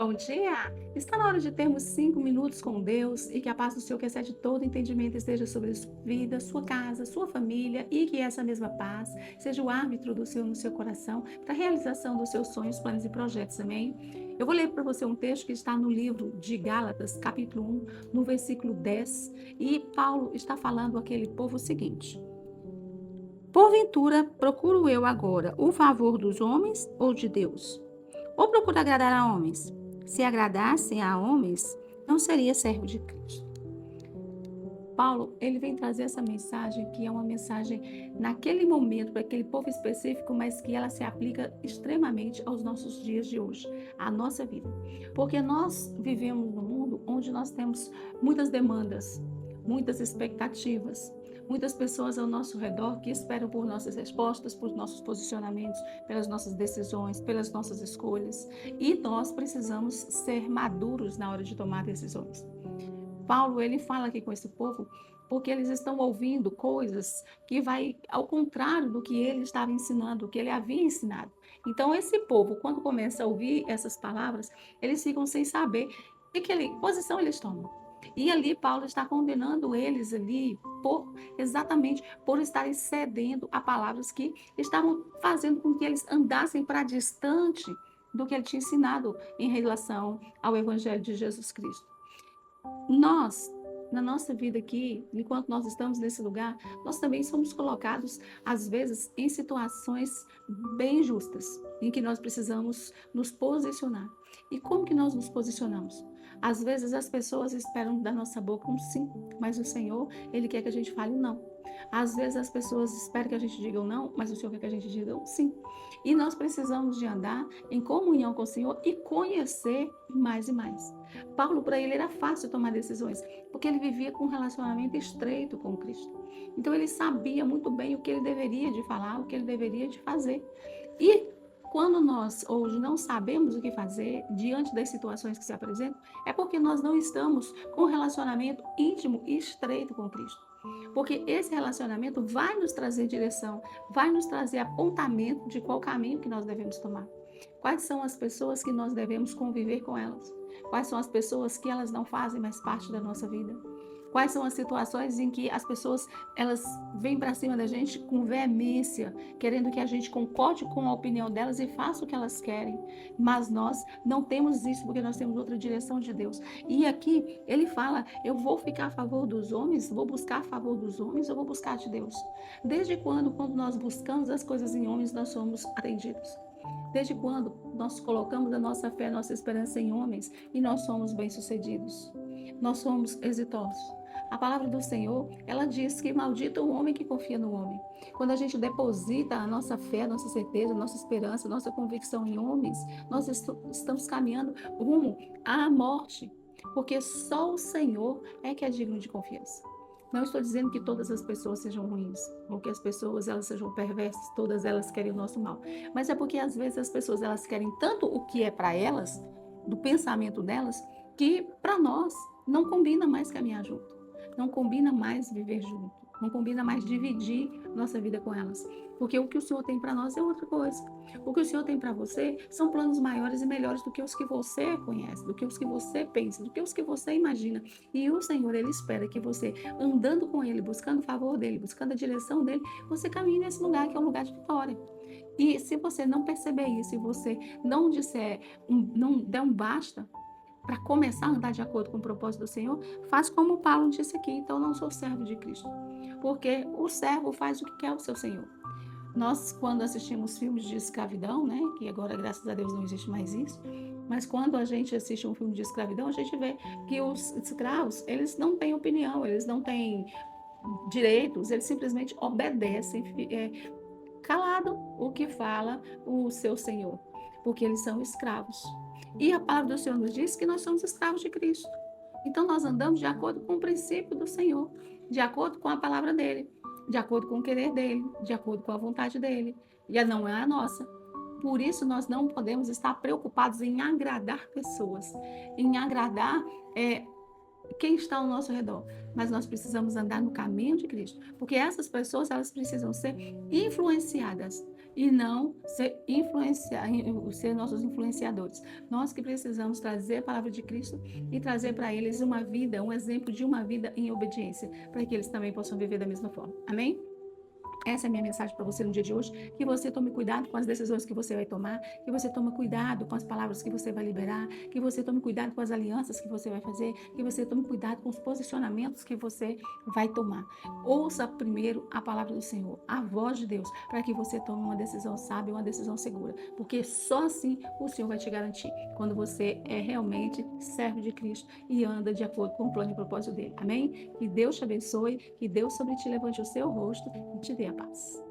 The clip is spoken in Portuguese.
Bom dia! Está na hora de termos 5 minutos com Deus e que a paz do Senhor, que excede todo entendimento, esteja sobre a sua vida, sua casa, sua família e que essa mesma paz seja o árbitro do Senhor no seu coração para a realização dos seus sonhos, planos e projetos. Amém? Eu vou ler para você um texto que está no livro de Gálatas, capítulo 1, no versículo 10, e Paulo está falando àquele povo o seguinte: Porventura, procuro eu agora o favor dos homens ou de Deus? Ou procura agradar a homens? Se agradassem a homens, não seria servo de Cristo. Paulo, ele vem trazer essa mensagem, que é uma mensagem naquele momento, para aquele povo específico, mas que ela se aplica extremamente aos nossos dias de hoje, à nossa vida. Porque nós vivemos num mundo onde nós temos muitas demandas, muitas expectativas, muitas pessoas ao nosso redor que esperam por nossas respostas, por nossos posicionamentos, pelas nossas decisões, pelas nossas escolhas. E nós precisamos ser maduros na hora de tomar decisões. Paulo, ele fala aqui com esse povo porque eles estão ouvindo coisas que vai ao contrário do que ele estava ensinando, do que ele havia ensinado. Então, esse povo, quando começa a ouvir essas palavras, eles ficam sem saber que posição eles tomam. E ali Paulo está condenando eles ali exatamente por estarem cedendo a palavras que estavam fazendo com que eles andassem para distante do que ele tinha ensinado em relação ao Evangelho de Jesus Cristo. Nós, na nossa vida aqui, enquanto nós estamos nesse lugar, nós também somos colocados, às vezes, em situações bem justas, em que nós precisamos nos posicionar. E como que nós nos posicionamos? Às vezes as pessoas esperam da nossa boca um sim, mas o Senhor, Ele quer que a gente fale um não. Às vezes as pessoas esperam que a gente diga um não, mas o Senhor quer que a gente diga um sim. E nós precisamos de andar em comunhão com o Senhor e conhecer mais e mais. Paulo, para ele era fácil tomar decisões, porque ele vivia com um relacionamento estreito com Cristo. Então ele sabia muito bem o que ele deveria de falar, o que ele deveria de fazer. E quando nós hoje não sabemos o que fazer diante das situações que se apresentam, é porque nós não estamos com um relacionamento íntimo e estreito com Cristo. Porque esse relacionamento vai nos trazer direção, vai nos trazer apontamento de qual caminho que nós devemos tomar. Quais são as pessoas que nós devemos conviver com elas? Quais são as pessoas que elas não fazem mais parte da nossa vida? Quais são as situações em que as pessoas elas vêm para cima da gente com veemência, querendo que a gente concorde com a opinião delas e faça o que elas querem. Mas nós não temos isso porque nós temos outra direção de Deus. E aqui ele fala, eu vou ficar a favor dos homens, vou buscar a favor dos homens, eu vou buscar de Deus. Desde quando nós buscamos as coisas em homens, nós somos atendidos? Desde quando nós colocamos a nossa fé, a nossa esperança em homens e nós somos bem-sucedidos? Nós somos exitosos. A palavra do Senhor, ela diz que maldito é o homem que confia no homem. Quando a gente deposita a nossa fé, a nossa certeza, a nossa esperança, a nossa convicção em homens, nós estamos caminhando rumo à morte, porque só o Senhor é que é digno de confiança. Não estou dizendo que todas as pessoas sejam ruins, ou que as pessoas elas sejam perversas, todas elas querem o nosso mal. Mas é porque às vezes as pessoas elas querem tanto o que é para elas, do pensamento delas, que para nós não combina mais caminhar junto. Não combina mais viver junto. Não combina mais dividir nossa vida com elas. Porque o que o Senhor tem para nós é outra coisa. O que o Senhor tem para você são planos maiores e melhores do que os que você conhece, do que os que você pensa, do que os que você imagina. E o Senhor, Ele espera que você, andando com Ele, buscando o favor dEle, buscando a direção dEle, você caminhe nesse lugar que é um lugar de vitória. E se você não perceber isso, se você não disser, não der um basta, para começar a andar de acordo com o propósito do Senhor, faz como Paulo disse aqui, então não sou servo de Cristo. Porque o servo faz o que quer o seu Senhor. Nós, quando assistimos filmes de escravidão, né, que agora, graças a Deus, não existe mais isso, mas quando a gente assiste um filme de escravidão, a gente vê que os escravos, eles não têm opinião, eles não têm direitos, eles simplesmente obedecem calado o que fala o seu Senhor, porque eles são escravos. E a palavra do Senhor nos diz que nós somos escravos de Cristo. Então nós andamos de acordo com o princípio do Senhor, de acordo com a palavra dele, de acordo com o querer dele, de acordo com a vontade dele. E não é a nossa. Por isso nós não podemos estar preocupados em agradar pessoas, em agradar quem está ao nosso redor, mas nós precisamos andar no caminho de Cristo, porque essas pessoas elas precisam ser influenciadas e não ser nossos influenciadores. Nós que precisamos trazer a palavra de Cristo e trazer para eles uma vida, um exemplo de uma vida em obediência, para que eles também possam viver da mesma forma. Amém? Essa é a minha mensagem para você no dia de hoje, que você tome cuidado com as decisões que você vai tomar, que você tome cuidado com as palavras que você vai liberar, que você tome cuidado com as alianças que você vai fazer, que você tome cuidado com os posicionamentos que você vai tomar. Ouça primeiro a palavra do Senhor, a voz de Deus, para que você tome uma decisão sábia, uma decisão segura, porque só assim o Senhor vai te garantir, quando você é realmente servo de Cristo e anda de acordo com o plano e propósito dele. Amém? Que Deus te abençoe, que Deus sobre ti levante o seu rosto e te dê a paz.